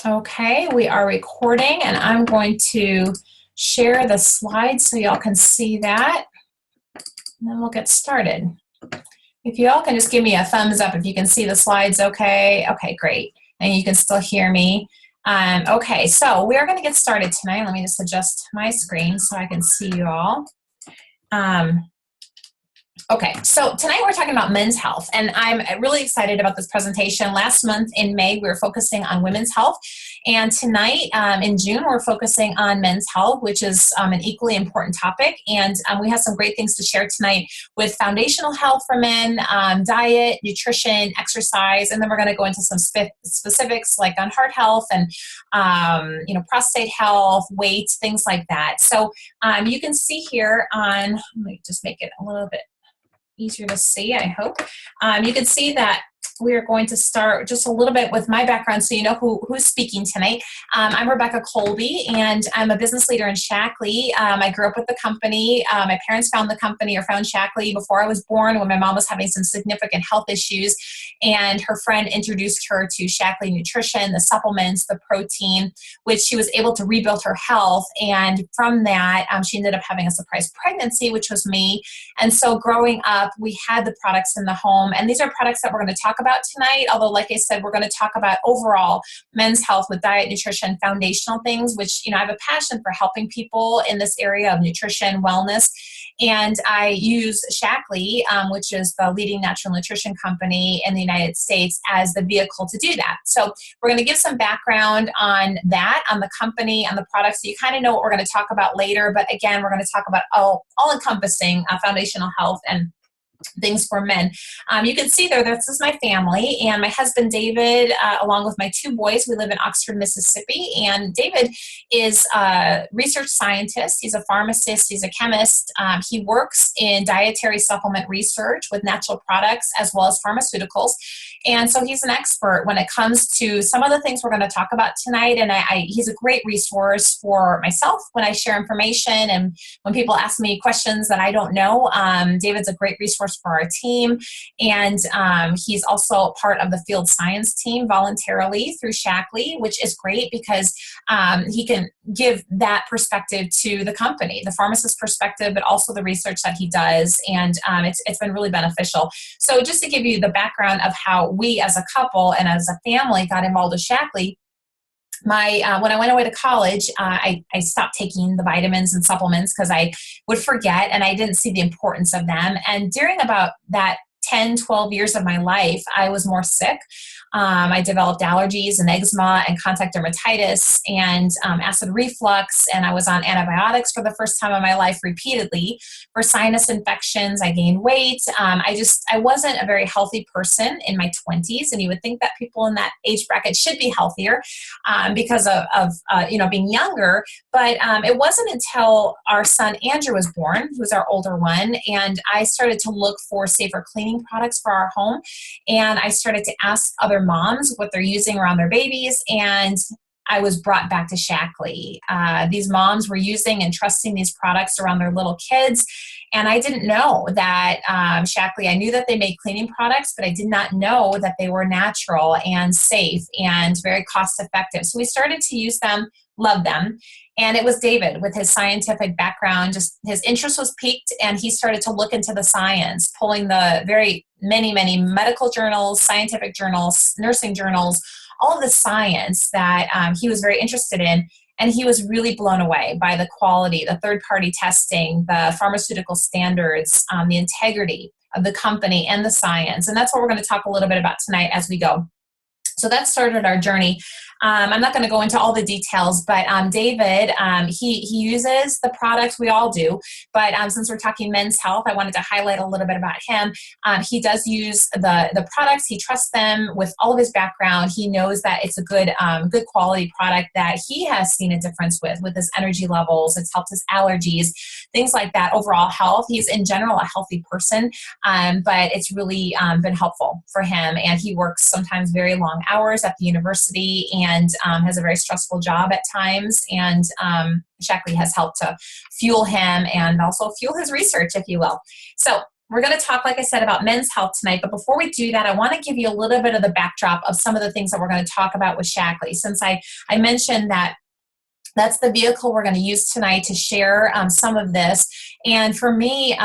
Okay, we are recording and I'm going to share the slides so y'all can see that, and then we'll get started. If y'all can just give me a thumbs up if you can see the slides okay. Okay, great. And you can still hear me. Okay, so we are going to get started tonight. Let me just adjust my screen so I can see you all. Okay, so tonight we're talking about men's health, and I'm really excited about this presentation. Last month in May, we were focusing on women's health, and tonight in June, we're focusing on men's health, which is an equally important topic, and we have some great things to share tonight with foundational health for men, diet, nutrition, exercise, and then we're going to go into some specifics like on heart health and prostate health, weight, things like that. So you can see here on, let me just make it a little bit easier to see, I hope. You can see that we are going to start just a little bit with my background so you know who's speaking tonight. I'm Rebecca Colby, and I'm a business leader in Shaklee. I grew up with the company. My parents found the company or found Shaklee before I was born when my mom was having some significant health issues, and her friend introduced her to Shaklee Nutrition, the supplements, the protein, which she was able to rebuild her health, and from that, she ended up having a surprise pregnancy, which was me. And so growing up, we had the products in the home, and these are products that we're going to talk about tonight, although like I said, we're going to talk about overall men's health with diet, nutrition, foundational things, which, I have a passion for helping people in this area of nutrition, wellness, and I use Shaklee, which is the leading natural nutrition company in the United States, as the vehicle to do that. So we're going to give some background on that, on the company, on the products, so you kind of know what we're going to talk about later, but again, we're going to talk about all-encompassing foundational health and things for men. You can see there, this is my family, and my husband David, along with my two boys, we live in Oxford, Mississippi, and David is a research scientist. He's a pharmacist, he's a chemist. He works in dietary supplement research with natural products as well as pharmaceuticals, and so he's an expert when it comes to some of the things we're going to talk about tonight, and he's a great resource for myself when I share information and when people ask me questions that I don't know. David's a great resource for our team, and he's also part of the field science team voluntarily through Shaklee, which is great because he can give that perspective to the company, the pharmacist perspective, but also the research that he does, and it's been really beneficial. So just to give you the background of how we as a couple and as a family got involved with Shaklee, when I went away to college, I stopped taking the vitamins and supplements because I would forget and I didn't see the importance of them. And during about that 10, 12 years of my life, I was more sick. I developed allergies and eczema and contact dermatitis and acid reflux, and I was on antibiotics for the first time in my life repeatedly for sinus infections. I gained weight. I wasn't a very healthy person in my 20s, and you would think that people in that age bracket should be healthier because of being younger, but it wasn't until our son Andrew was born, who's our older one, and I started to look for safer cleaning products for our home, and I started to ask other moms what they're using around their babies, and I was brought back to Shaklee. These moms were using and trusting these products around their little kids, and I didn't know that Shaklee, I knew that they made cleaning products, but I did not know that they were natural and safe and very cost effective. So we started to use them, love them. And it was David with his scientific background, just his interest was piqued, and he started to look into the science, pulling the many medical journals, scientific journals, nursing journals, all of the science that he was very interested in. And he was really blown away by the quality, the third-party testing, the pharmaceutical standards, the integrity of the company and the science. And that's what we're going to talk a little bit about tonight as we go. So that started our journey. I'm not going to go into all the details, but David, he uses the products, we all do, but since we're talking men's health, I wanted to highlight a little bit about him. He does use the products, he trusts them with all of his background. He knows that it's a good quality product that he has seen a difference with his energy levels. It's helped his allergies, things like that, overall health. He's in general a healthy person, but it's really been helpful for him, and he works sometimes very long hours at the university and has a very stressful job at times, and Shaklee has helped to fuel him and also fuel his research, if you will. So we're going to talk, like I said, about men's health tonight. But before we do that, I want to give you a little bit of the backdrop of some of the things that we're going to talk about with Shaklee. Since I mentioned that that's the vehicle we're going to use tonight to share some of this. And for me,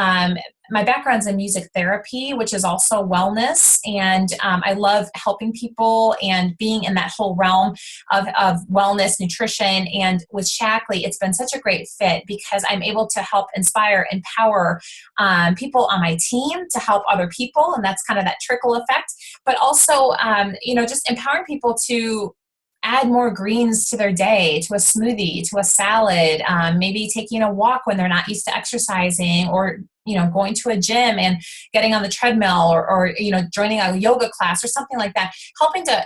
my background's in music therapy, which is also wellness. And I love helping people and being in that whole realm of wellness, nutrition. And with Shaklee, it's been such a great fit because I'm able to help inspire, empower people on my team to help other people. And that's kind of that trickle effect. But also, just empowering people to add more greens to their day, to a smoothie, to a salad, maybe taking a walk when they're not used to exercising, or going to a gym and getting on the treadmill, or joining a yoga class or something like that, helping to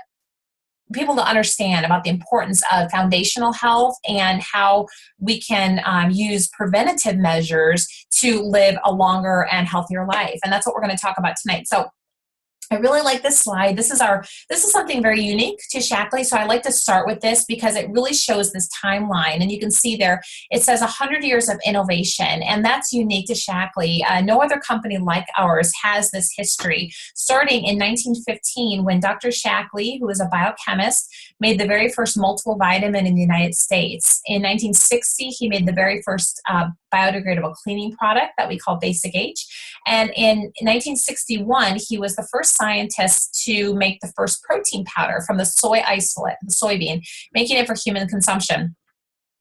people to understand about the importance of foundational health and how we can use preventative measures to live a longer and healthier life. And that's what we're going to talk about tonight. So I really like this slide. This is something very unique to Shaklee. So I like to start with this because it really shows this timeline. And you can see there, it says 100 years of innovation. And that's unique to Shaklee. No other company like ours has this history. Starting in 1915, when Dr. Shaklee, who was a biochemist, made the very first multiple vitamin in the United States. In 1960, he made the very first biodegradable cleaning product that we call Basic H. And in 1961, he was the first scientist to make the first protein powder from the soy isolate, the soybean, making it for human consumption.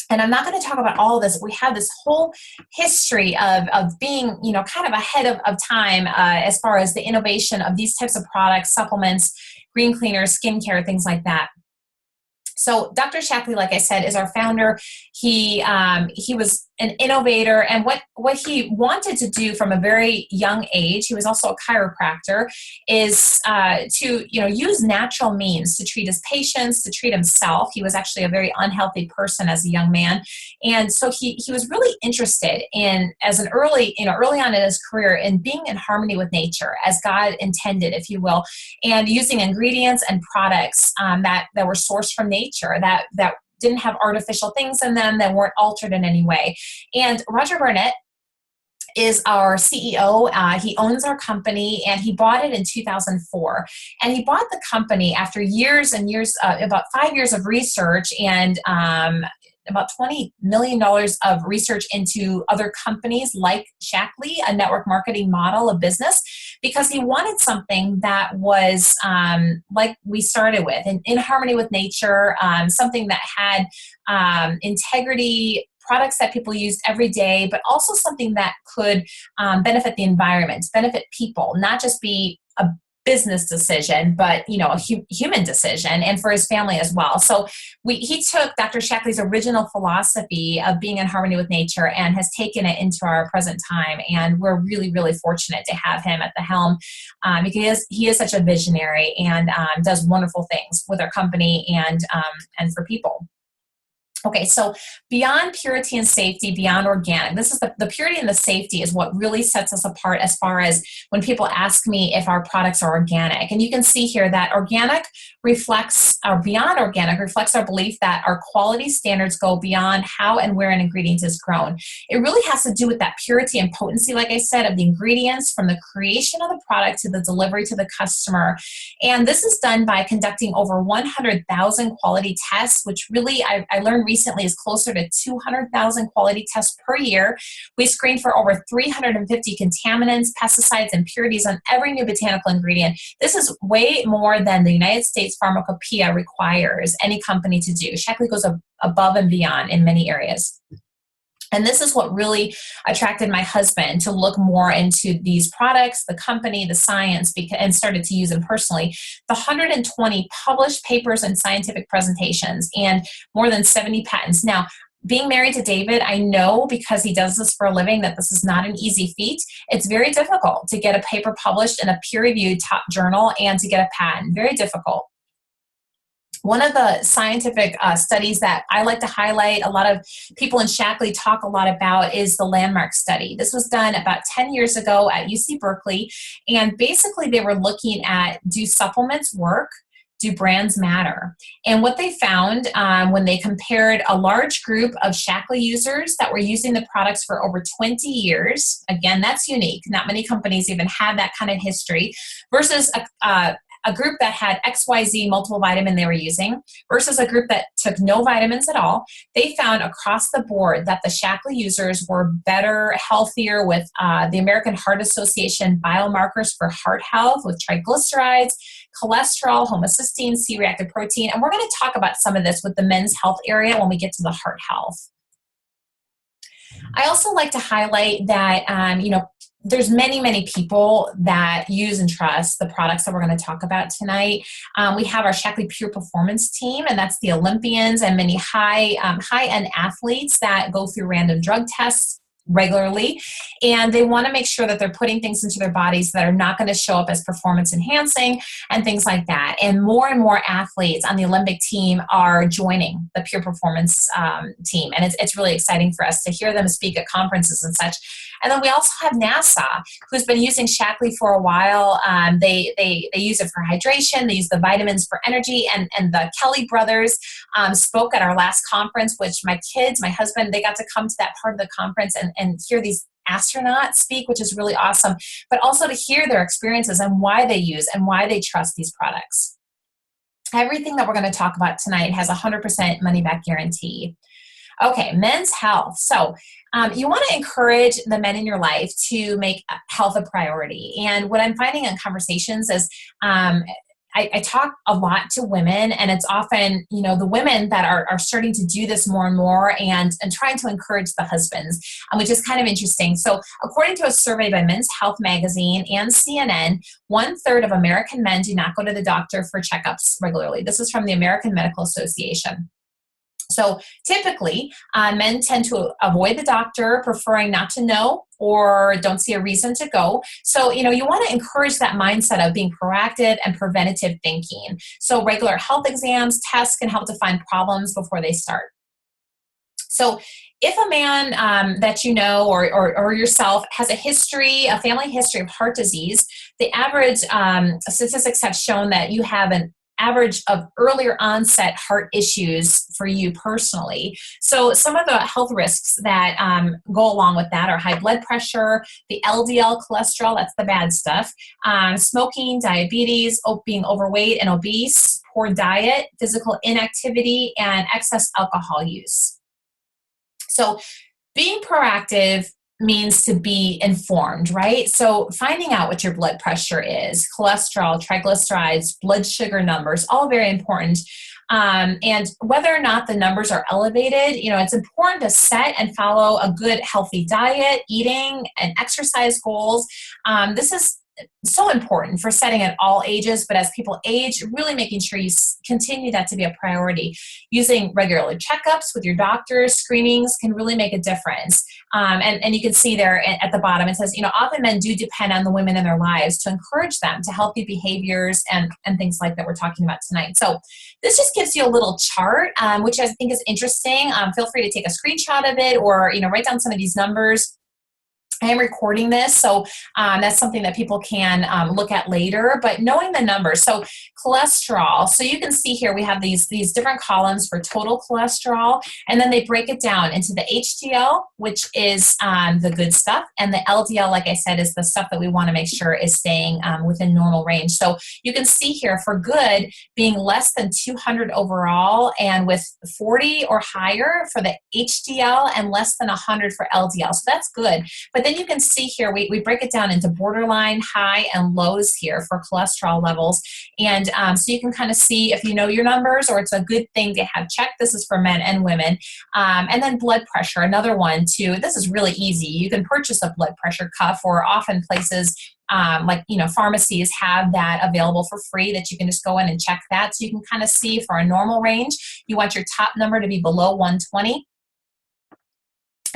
And I'm not going to talk about all of this. We have this whole history of being, kind of ahead of time as far as the innovation of these types of products, supplements, green cleaners, skincare, things like that. So Dr. Shaklee, like I said, is our founder. He was an innovator, and what he wanted to do from a very young age, he was also a chiropractor, is to use natural means to treat his patients, to treat himself. He was actually a very unhealthy person as a young man, and so he was really interested in, as an early on in his career, in being in harmony with nature as God intended, if you will, and using ingredients and products that were sourced from nature, that didn't have artificial things in them, that weren't altered in any way. And Roger Barnett is our CEO. He owns our company, and he bought it in 2004. And he bought the company after years and years, about 5 years of research, and about $20 million of research into other companies like Shaklee, a network marketing model of business, because he wanted something that was like we started with, in harmony with nature, something that had integrity, products that people used every day, but also something that could benefit the environment, benefit people, not just be a business decision, but a human decision, and for his family as well. So he took Dr. Shaklee's original philosophy of being in harmony with nature and has taken it into our present time. And we're really, really fortunate to have him at the helm because he is such a visionary and does wonderful things with our company and for people. Okay, so beyond purity and safety, beyond organic, this is the purity and the safety is what really sets us apart as far as when people ask me if our products are organic. And you can see here that organic reflects, or beyond organic, reflects our belief that our quality standards go beyond how and where an ingredient is grown. It really has to do with that purity and potency, like I said, of the ingredients from the creation of the product to the delivery to the customer. And this is done by conducting over 100,000 quality tests, which really I learned recently is closer to 200,000 quality tests per year. We screen for over 350 contaminants, pesticides, and impurities on every new botanical ingredient. This is way more than the United States Pharmacopoeia requires any company to do. Shaklee goes above and beyond in many areas. And this is what really attracted my husband to look more into these products, the company, the science, and started to use them personally. The 120 published papers and scientific presentations, and more than 70 patents. Now, being married to David, I know, because he does this for a living, that this is not an easy feat. It's very difficult to get a paper published in a peer-reviewed top journal and to get a patent. Very difficult. One of the scientific studies that I like to highlight, a lot of people in Shaklee talk a lot about, is the Landmark study. This was done about 10 years ago at UC Berkeley, and basically they were looking at, do supplements work? do brands matter? And what they found when they compared a large group of Shaklee users that were using the products for over 20 years, again, that's unique. Not many companies even had that kind of history, versus a group that had XYZ multiple vitamin they were using versus a group that took no vitamins at all, they found across the board that the Shaklee users were better, healthier with the American Heart Association biomarkers for heart health with triglycerides, cholesterol, homocysteine, C-reactive protein. And we're going to talk about some of this with the men's health area when we get to the heart health. I also like to highlight that, there's many people that use and trust the products that we're going to talk about tonight. We have our Shaklee Pure Performance team, and that's the Olympians and many high-end athletes that go through random drug tests regularly, and they want to make sure that they're putting things into their bodies that are not going to show up as performance enhancing and things like that. And more athletes on the Olympic team are joining the Pure Performance team, and it's really exciting for us to hear them speak at conferences and such. And then we also have NASA, who's been using Shaklee for a while. They use it for hydration. They use the vitamins for energy. And the Kelly brothers spoke at our last conference, which my kids, my husband, they got to come to that part of the conference and hear these astronauts speak, which is really awesome. But also to hear their experiences and why they use and why they trust these products. Everything that we're going to talk about tonight has a 100% money-back guarantee. Okay, men's health. So you want to encourage the men in your life to make health a priority. And what I'm finding in conversations is I talk a lot to women, and it's often, the women that are starting to do this more and more and trying to encourage the husbands, which is kind of interesting. So according to a survey by Men's Health Magazine and CNN, 1/3 of American men do not go to the doctor for checkups regularly. This is from the American Medical Association. So typically, men tend to avoid the doctor, preferring not to know or don't see a reason to go. So, you want to encourage that mindset of being proactive and preventative thinking. So regular health exams, tests can help to find problems before they start. So if a man that you know or yourself has a family history of heart disease, the average statistics have shown that you have an average of earlier onset heart issues for you personally. So some of the health risks that go along with that are high blood pressure, the LDL cholesterol, that's the bad stuff, smoking, diabetes, being overweight and obese, poor diet, physical inactivity, and excess alcohol use. So being proactive means to be informed, right? So finding out what your blood pressure is, cholesterol, triglycerides, blood sugar numbers, all very important. And whether or not the numbers are elevated, it's important to set and follow a good, healthy diet, eating, and exercise goals. This is so important for setting at all ages, but as people age, really making sure you continue that to be a priority. Using regular checkups with your doctors, screenings can really make a difference. And you can see there at the bottom, it says, often men do depend on the women in their lives to encourage them to healthy behaviors and things like that we're talking about tonight. So this just gives you a little chart, which I think is interesting. Feel free to take a screenshot of it or, write down some of these numbers. I am recording this, so that's something that people can look at later, but knowing the numbers. So cholesterol, so you can see here we have these different columns for total cholesterol, and then they break it down into the HDL, which is the good stuff, and the LDL, like I said, is the stuff that we want to make sure is staying within normal range. So you can see here for good being less than 200 overall, and with 40 or higher for the HDL and less than 100 for LDL. So that's good. But then you can see here, we break it down into borderline, high, and lows here for cholesterol levels. And so you can kind of see if you know your numbers or it's a good thing to have checked. This is for men and women. And then blood pressure, another one too. This is really easy. You can purchase a blood pressure cuff, or often places like, pharmacies have that available for free that you can just go in and check that. So you can kind of see for a normal range, you want your top number to be below 120.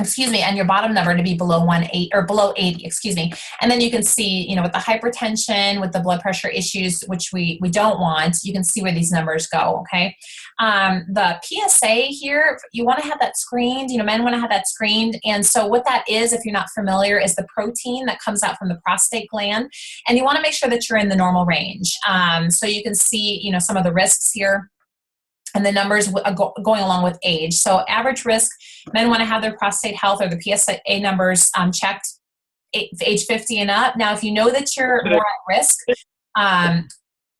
excuse me, and your bottom number to be below 180 or below 80, excuse me. And then you can see, with the hypertension, with the blood pressure issues, which we don't want, you can see where these numbers go, okay? The PSA here, you want to have that screened, men want to have that screened. And so what that is, if you're not familiar, is the protein that comes out from the prostate gland. And you want to make sure that you're in the normal range. So you can see, some of the risks here, and the numbers going along with age. So average risk, men want to have their prostate health or the PSA numbers checked age 50 and up. Now, if you know that you're more at risk,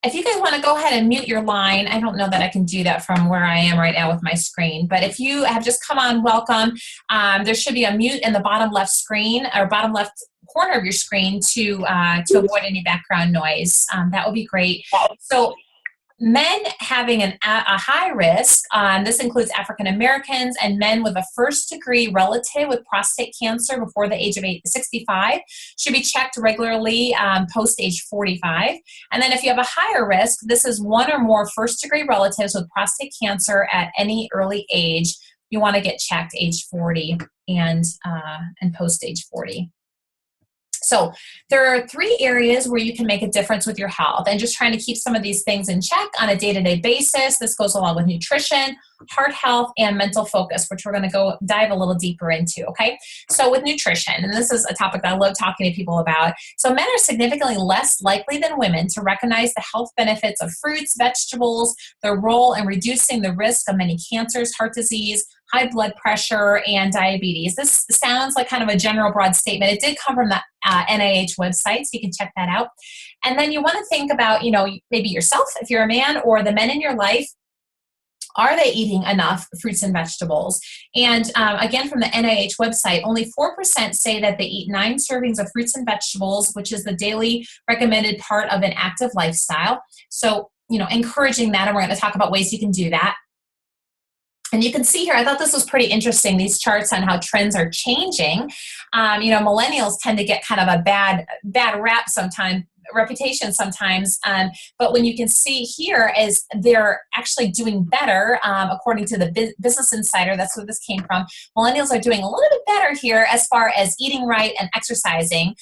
if you guys want to go ahead and mute your line, I don't know that I can do that from where I am right now with my screen, but if you have just come on, welcome. There should be a mute in the bottom left screen or bottom left corner of your screen to avoid any background noise. That would be great. So men having a high risk, this includes African Americans and men with a first-degree relative with prostate cancer before the age of 65, should be checked regularly post-age 45. And then if you have a higher risk, this is one or more first-degree relatives with prostate cancer at any early age. You want to get checked age 40 and post-age 40. So there are 3 areas where you can make a difference with your health, and just trying to keep some of these things in check on a day-to-day basis. This goes along with nutrition, heart health, and mental focus, which we're going to go dive a little deeper into, okay? So with nutrition, and this is a topic that I love talking to people about. So men are significantly less likely than women to recognize the health benefits of fruits, vegetables, their role in reducing the risk of many cancers, heart disease, high blood pressure, and diabetes. This sounds like kind of a general broad statement. It did come from the NIH website, so you can check that out. And then you want to think about, maybe yourself, if you're a man, or the men in your life. Are they eating enough fruits and vegetables? And again, from the NIH website, only 4% say that they eat 9 servings of fruits and vegetables, which is the daily recommended part of an active lifestyle. So, encouraging that, and we're going to talk about ways you can do that. And you can see here, I thought this was pretty interesting, these charts on how trends are changing. Millennials tend to get kind of a bad reputation sometimes. But when you can see here is they're actually doing better, according to the Business Insider, that's where this came from. Millennials are doing a little bit better here as far as eating right and exercising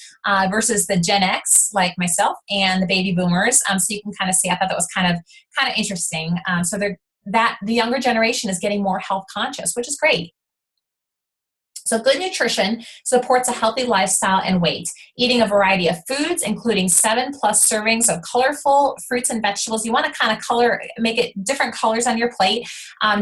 versus the Gen X, like myself, and the baby boomers. So you can kind of see, I thought that was kind of interesting. So the younger generation is getting more health conscious, which is great. So good nutrition supports a healthy lifestyle and weight. Eating a variety of foods, including 7+ servings of colorful fruits and vegetables. You want to kind of make it different colors on your plate.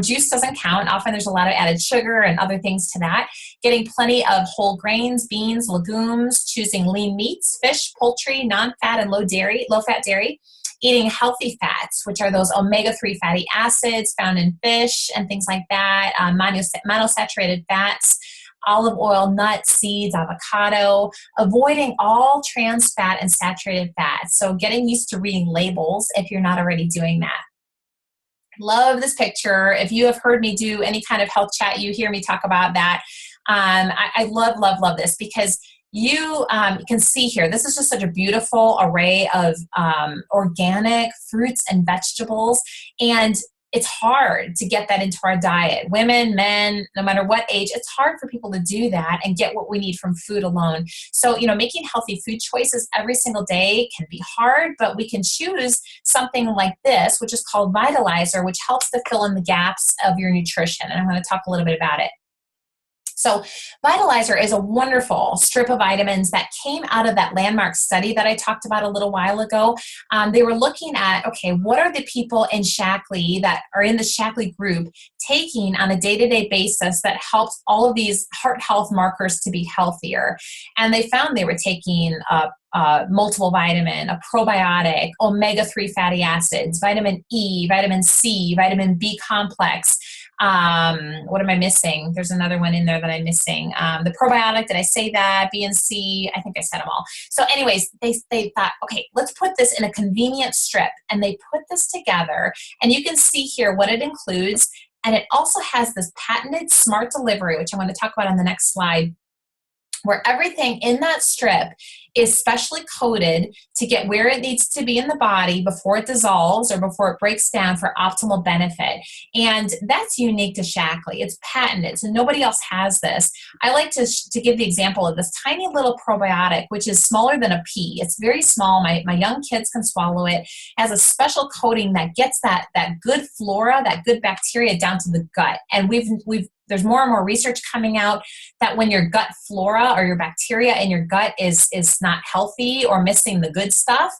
Juice doesn't count. Often there's a lot of added sugar and other things to that. Getting plenty of whole grains, beans, legumes, choosing lean meats, fish, poultry, non-fat and low-fat dairy. Eating healthy fats, which are those omega-3 fatty acids found in fish and things like that, monosaturated fats, olive oil, nuts, seeds, avocado, avoiding all trans fat and saturated fats. So getting used to reading labels if you're not already doing that. Love this picture. If you have heard me do any kind of health chat, you hear me talk about that. I love this because you can see here, this is just such a beautiful array of organic fruits and vegetables, and it's hard to get that into our diet. Women, men, no matter what age, it's hard for people to do that and get what we need from food alone. So, making healthy food choices every single day can be hard, but we can choose something like this, which is called Vitalizer, which helps to fill in the gaps of your nutrition. And I'm going to talk a little bit about it. So Vitalizer is a wonderful strip of vitamins that came out of that landmark study that I talked about a little while ago. They were looking at, okay, what are the people in Shaklee that are in the Shaklee group taking on a day-to-day basis that helps all of these heart health markers to be healthier? And they found they were taking multiple vitamin, a probiotic, omega-3 fatty acids, vitamin E, vitamin C, vitamin B complex. What am I missing? There's another one in there that I'm missing. The probiotic, did I say that? B and C, I think I said them all. So anyways, they thought, okay, let's put this in a convenient strip. And they put this together. And you can see here what it includes. And it also has this patented smart delivery, which I'm going to talk about on the next slide, where everything in that strip is specially coated to get where it needs to be in the body before it dissolves or before it breaks down for optimal benefit. And that's unique to Shaklee. It's patented, so nobody else has this. I like to give the example of this tiny little probiotic, which is smaller than a pea. It's very small. My young kids can swallow it. It has a special coating that gets that good flora, that good bacteria down to the gut. And there's more and more research coming out that when your gut flora or your bacteria in your gut is not healthy or missing the good stuff,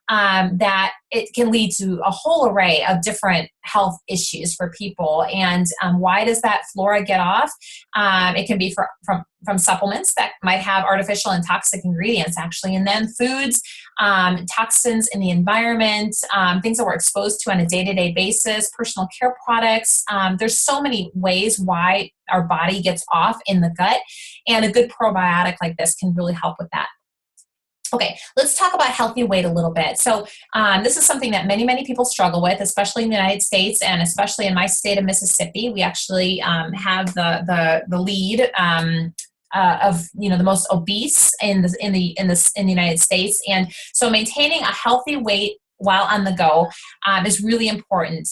that it can lead to a whole array of different health issues for people. And why does that flora get off? It can be from supplements that might have artificial and toxic ingredients actually, and then foods, toxins in the environment, things that we're exposed to on a day-to-day basis, personal care products. There's so many ways why our body gets off in the gut, and a good probiotic like this can really help with that. Okay, let's talk about healthy weight a little bit. So this is something that many people struggle with, especially in the United States and especially in my state of Mississippi. We actually have the lead of the most obese in the United States, and so maintaining a healthy weight while on the go is really important.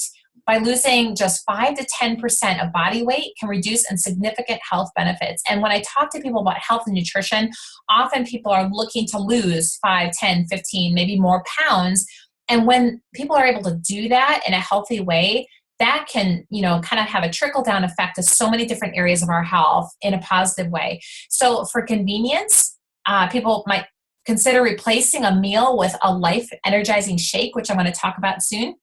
By losing just 5 to 10% of body weight can reduce in significant health benefits. And when I talk to people about health and nutrition, often people are looking to lose 5, 10, 15, maybe more pounds. And when people are able to do that in a healthy way, that can, kind of have a trickle-down effect to so many different areas of our health in a positive way. So for convenience, people might consider replacing a meal with a life-energizing shake, which I'm going to talk about soon.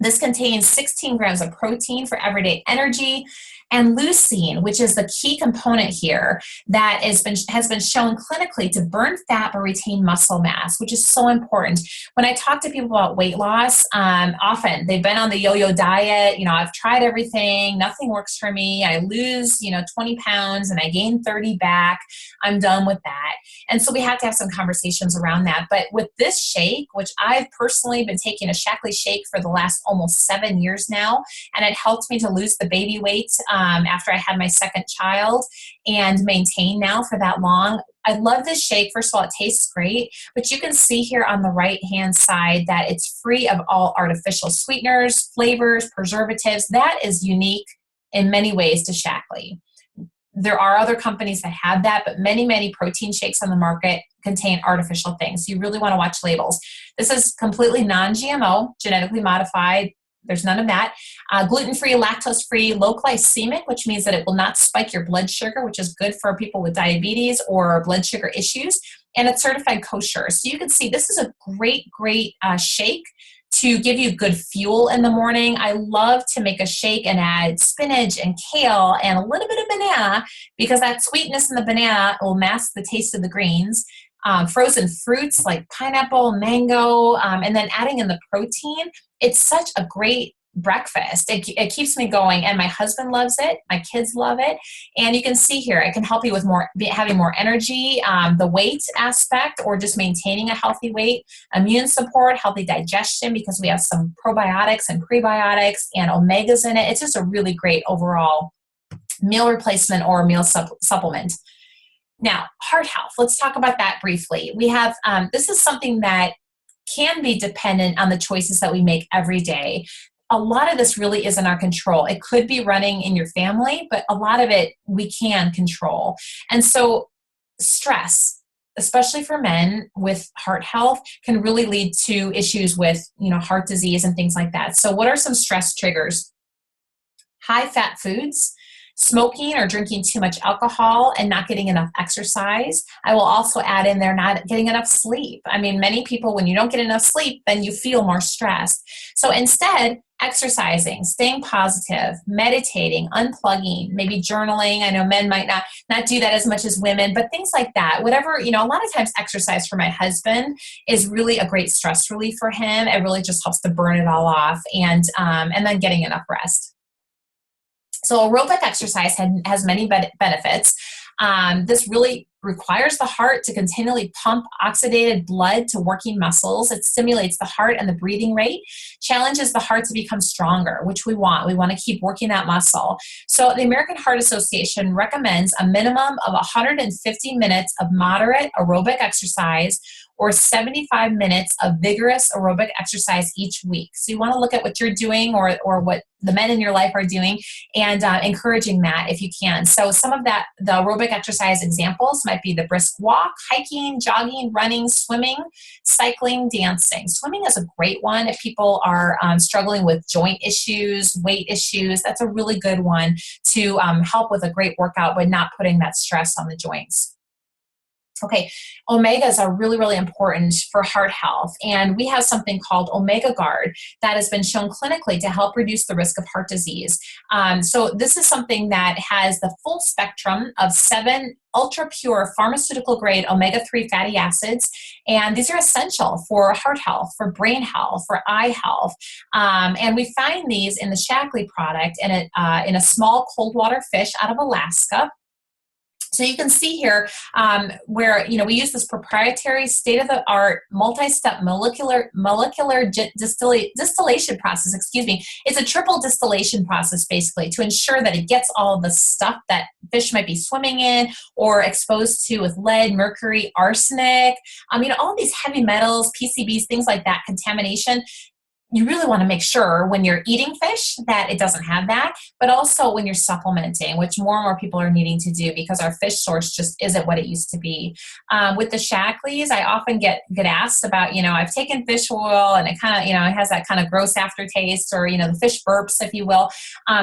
This contains 16 grams of protein for everyday energy, and leucine, which is the key component here that has been shown clinically to burn fat but retain muscle mass, which is so important. When I talk to people about weight loss, often they've been on the yo-yo diet. I've tried everything, nothing works for me. I lose, 20 pounds and I gain 30 back. I'm done with that. And so we have to have some conversations around that. But with this shake, which I've personally been taking a Shaklee shake for the last almost 7 years now, and it helped me to lose the baby weight after I had my second child and maintain now for that long. I love this shake. First of all, it tastes great, but you can see here on the right-hand side that it's free of all artificial sweeteners, flavors, preservatives. That is unique in many ways to Shaklee. There are other companies that have that, but many protein shakes on the market contain artificial things. You really want to watch labels. This is completely non-GMO, genetically modified. There's none of that. Gluten-free, lactose-free, low glycemic, which means that it will not spike your blood sugar, which is good for people with diabetes or blood sugar issues. And it's certified kosher. So you can see this is a great shake to give you good fuel in the morning. I love to make a shake and add spinach and kale and a little bit of banana, because that sweetness in the banana will mask the taste of the greens. Frozen fruits like pineapple, mango, and then adding in the protein. It's such a great breakfast. It keeps me going, and my husband loves it. My kids love it. And you can see here, it can help you with having more energy, the weight aspect, or just maintaining a healthy weight, immune support, healthy digestion, because we have some probiotics and prebiotics and omegas in it. It's just a really great overall meal replacement or meal supplement. Now, heart health. Let's talk about that briefly. We have, this is something that can be dependent on the choices that we make every day. A lot of this really is in our control. It could be running in your family, but a lot of it we can control. And so stress, especially for men with heart health, can really lead to issues with, heart disease and things like that. So what are some stress triggers? High fat foods, smoking or drinking too much alcohol, and not getting enough exercise. I will also add in there not getting enough sleep. I mean, many people, when you don't get enough sleep, then you feel more stressed. So instead, exercising, staying positive, meditating, unplugging, maybe journaling. I know men might not do that as much as women, but things like that. Whatever, a lot of times exercise for my husband is really a great stress relief for him. It really just helps to burn it all off, and then getting enough rest. So aerobic exercise has many benefits. This really requires the heart to continually pump oxidated blood to working muscles. It stimulates the heart and the breathing rate, challenges the heart to become stronger, which we want. We want to keep working that muscle. So the American Heart Association recommends a minimum of 150 minutes of moderate aerobic exercise or 75 minutes of vigorous aerobic exercise each week. So you want to look at what you're doing or what the men in your life are doing and encouraging that if you can. So some of that, the aerobic exercise examples might be the brisk walk, hiking, jogging, running, swimming, cycling, dancing. Swimming is a great one if people are struggling with joint issues, weight issues. That's a really good one to help with a great workout but not putting that stress on the joints. Okay, omegas are really, really important for heart health. And we have something called Omega Guard that has been shown clinically to help reduce the risk of heart disease. So this is something that has the full spectrum of 7 ultra pure pharmaceutical grade omega-3 fatty acids. And these are essential for heart health, for brain health, for eye health. And we find these in the Shaklee product in a small cold water fish out of Alaska. So you can see here where we use this proprietary state-of-the-art multi-step molecular distillation process. Excuse me. It's a triple distillation process basically to ensure that it gets all of the stuff that fish might be swimming in or exposed to with lead, mercury, arsenic. All these heavy metals, PCBs, things like that, contamination. You really want to make sure when you're eating fish that it doesn't have that, but also when you're supplementing, which more and more people are needing to do because our fish source just isn't what it used to be. With the Shaklees, I often get asked about, I've taken fish oil and it kind of, it has that kind of gross aftertaste or, the fish burps, if you will.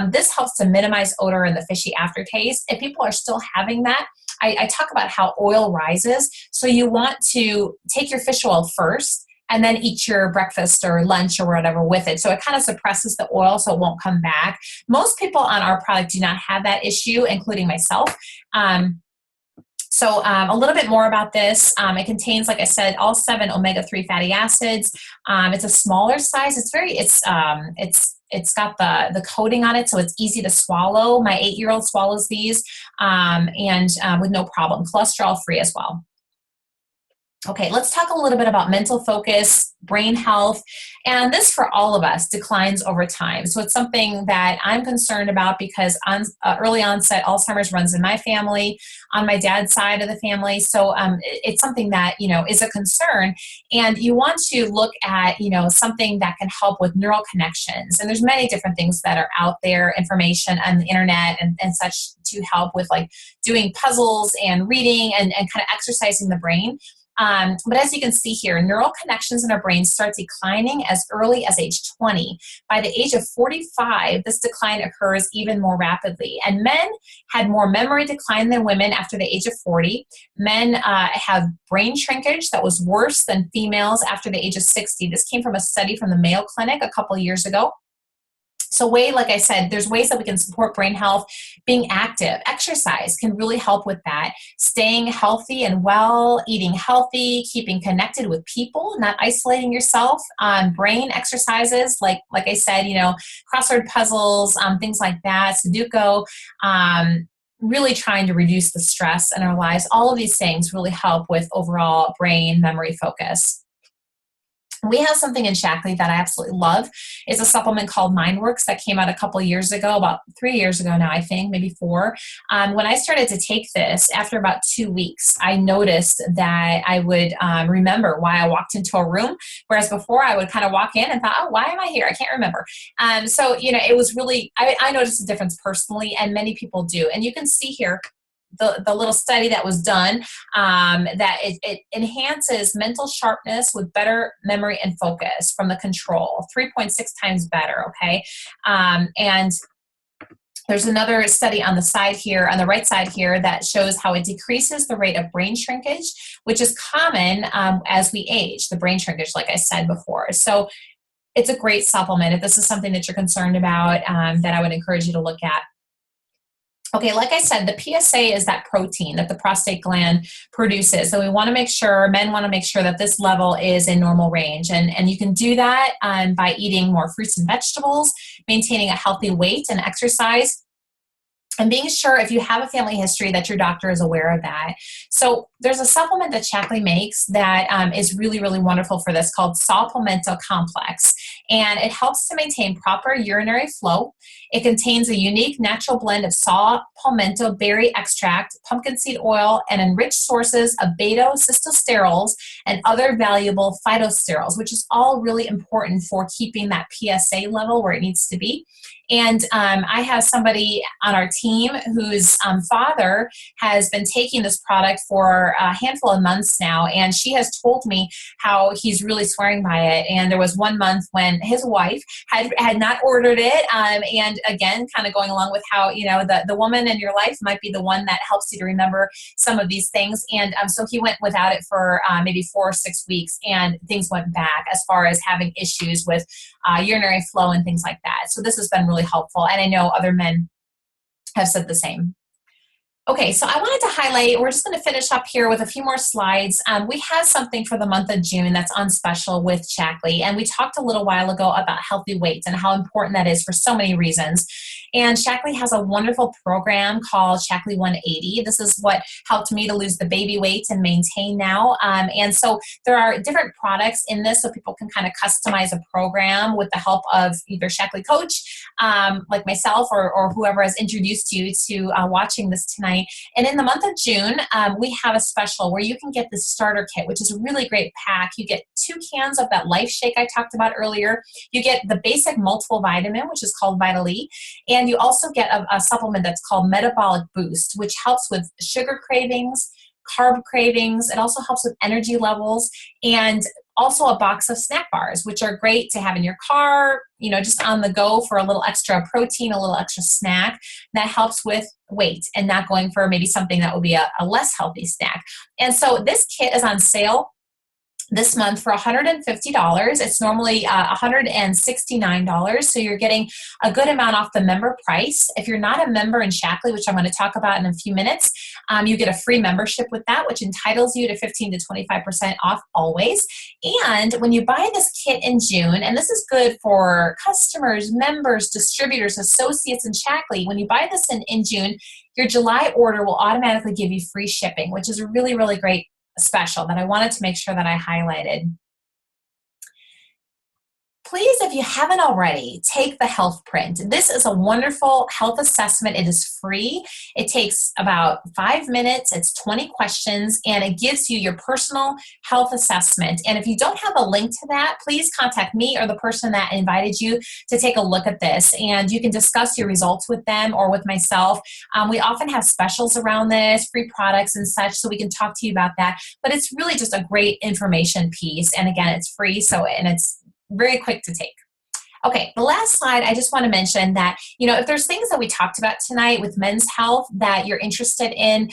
This helps to minimize odor and the fishy aftertaste. If people are still having that, I talk about how oil rises. So you want to take your fish oil first and then eat your breakfast or lunch or whatever with it. So it kind of suppresses the oil so it won't come back. Most people on our product do not have that issue, including myself. So a little bit more about this. It contains, like I said, all 7 omega-3 fatty acids. It's a smaller size. It's got the coating on it, so it's easy to swallow. My 8-year-old swallows these and with no problem. Cholesterol free as well. Okay, let's talk a little bit about mental focus, brain health, and this for all of us declines over time. So it's something that I'm concerned about because early onset Alzheimer's runs in my family, on my dad's side of the family. So it's something that, is a concern. And you want to look at, something that can help with neural connections. And there's many different things that are out there, information on the internet and such to help with like doing puzzles and reading and kind of exercising the brain. But as you can see here, neural connections in our brain start declining as early as age 20. By the age of 45, this decline occurs even more rapidly. And men had more memory decline than women after the age of 40. Men have brain shrinkage that was worse than females after the age of 60. This came from a study from the Mayo Clinic a couple years ago. So like I said, there's ways that we can support brain health. Being active, exercise can really help with that. Staying healthy and well, eating healthy, keeping connected with people, not isolating yourself. Brain exercises, like I said, crossword puzzles, things like that, Sudoku. Really trying to reduce the stress in our lives. All of these things really help with overall brain memory focus. We have something in Shaklee that I absolutely love. It's a supplement called MindWorks that came out a couple years ago, about 3 years ago now, I think, maybe 4. When I started to take this, after about 2 weeks, I noticed that I would remember why I walked into a room, whereas before I would kind of walk in and thought, oh, why am I here? I can't remember. So, it was really, I noticed a difference personally, and many people do. And you can see here, the little study that was done, that it enhances mental sharpness with better memory and focus from the control, 3.6 times better, okay? And there's another study on the side here, on the right side here, that shows how it decreases the rate of brain shrinkage, which is common as we age, the brain shrinkage, like I said before. So it's a great supplement. If this is something that you're concerned about, that I would encourage you to look at. Okay, like I said, the PSA is that protein that the prostate gland produces. So we want to make sure, men want to make sure that this level is in normal range. And you can do that by eating more fruits and vegetables, maintaining a healthy weight and exercise. and being sure if you have a family history that your doctor is aware of that. So there's a supplement that Shaklee makes that is really, really wonderful for this called Saw Palmetto Complex. And it helps to maintain proper urinary flow. It contains a unique natural blend of saw palmetto berry extract, pumpkin seed oil, and enriched sources of beta-cystosterols and other valuable phytosterols, which is all really important for keeping that PSA level where it needs to be. And I have somebody on our team whose father has been taking this product for a handful of months now, and she has told me how he's really swearing by it. And there was one month when his wife had not ordered it, and again, kind of going along with how, you know, the woman in your life might be the one that helps you to remember some of these things. And so he went without it for maybe 4 or 6 weeks, and things went back as far as having issues with urinary flow and things like that. So this has been really helpful, and I know other men have said the same. Okay, so I wanted to highlight, we're just going to finish up here with a few more slides. We have something for the month of June that's on special with Shaklee, and we talked a little while ago about healthy weight and how important that is for so many reasons. And Shaklee has a wonderful program called Shaklee 180. This is what helped me to lose the baby weight and maintain now. And so there are different products in this, so people can kind of customize a program with the help of either Shaklee coach, like myself, or whoever has introduced you to watching this tonight. And in the month of June, we have a special where you can get the starter kit, which is a really great pack. You get 2 cans of that Life Shake I talked about earlier. You get the basic multiple vitamin, which is called Vital E. And you also get a supplement that's called Metabolic Boost, which helps with sugar cravings, carb cravings. It also helps with energy levels, and also a box of snack bars, which are great to have in your car, you know, just on the go for a little extra protein, a little extra snack that helps with weight and not going for maybe something that would be a less healthy snack. And so this kit is on sale this month for $150. It's normally $169, so you're getting a good amount off the member price. If you're not a member in Shaklee, which I'm going to talk about in a few minutes, you get a free membership with that, which entitles you to 15 to 25% off always. And when you buy this kit in June, and this is good for customers, members, distributors, associates in Shaklee, when you buy this in June, your July order will automatically give you free shipping, which is a really, really great special that I wanted to make sure that I highlighted. Please, if you haven't already, take the health print. This is a wonderful health assessment. It is free. It takes about 5 minutes. It's 20 questions, and it gives you your personal health assessment. And if you don't have a link to that, please contact me or the person that invited you to take a look at this. And you can discuss your results with them or with myself. We often have specials around this, free products and such, so we can talk to you about that. But it's really just a great information piece. And again, it's free, and it's very quick to take. Okay, the last slide, I just want to mention that, you know, if there's things that we talked about tonight with men's health that you're interested in,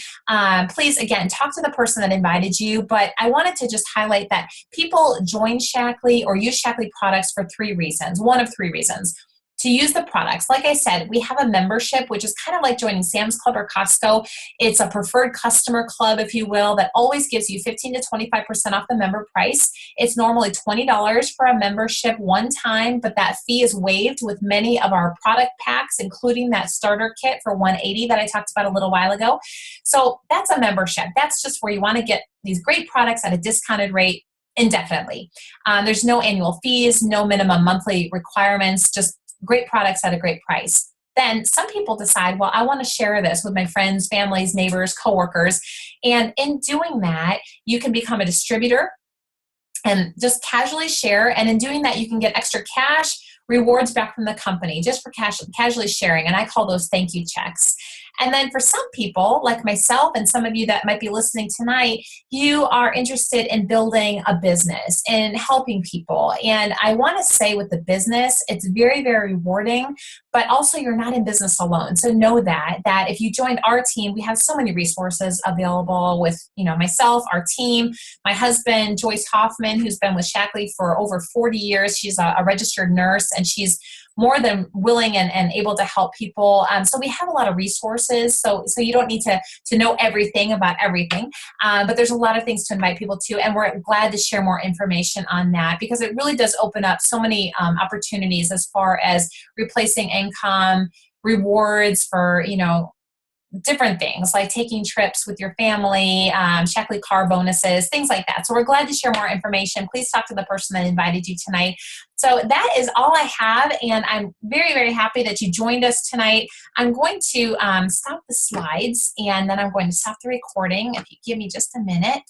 please, again, talk to the person that invited you. But I wanted to just highlight that people join Shaklee or use Shaklee products for 3 reasons, one of 3 reasons. To use the products, like I said, we have a membership, which is kind of like joining Sam's Club or Costco. It's a preferred customer club, if you will, that always gives you 15 to 25% off the member price. It's normally $20 for a membership one time, but that fee is waived with many of our product packs, including that starter kit for $180 that I talked about a little while ago. So that's a membership. That's just where you want to get these great products at a discounted rate indefinitely. There's no annual fees, no minimum monthly requirements, just great products at a great price. Then some people decide, well, I want to share this with my friends, families, neighbors, coworkers. And in doing that, you can become a distributor and just casually share. And in doing that, you can get extra cash rewards back from the company just for casually sharing. And I call those thank you checks. And then for some people, like myself and some of you that might be listening tonight, you are interested in building a business and helping people. And I want to say with the business, it's very, very rewarding, but also you're not in business alone. So know that if you joined our team, we have so many resources available with, you know, myself, our team, my husband, Joyce Hoffman, who's been with Shaklee for over 40 years. She's a registered nurse, and she's more than willing and able to help people. So we have a lot of resources. So you don't need to know everything about everything. But there's a lot of things to invite people to. And we're glad to share more information on that because it really does open up so many opportunities as far as replacing income, rewards for, you know, different things like taking trips with your family, Shackley car bonuses, things like that. So we're glad to share more information. Please talk to the person that invited you tonight. So that is all I have, and I'm very, very happy that you joined us tonight. I'm going to stop the slides, and then I'm going to stop the recording if you give me just a minute.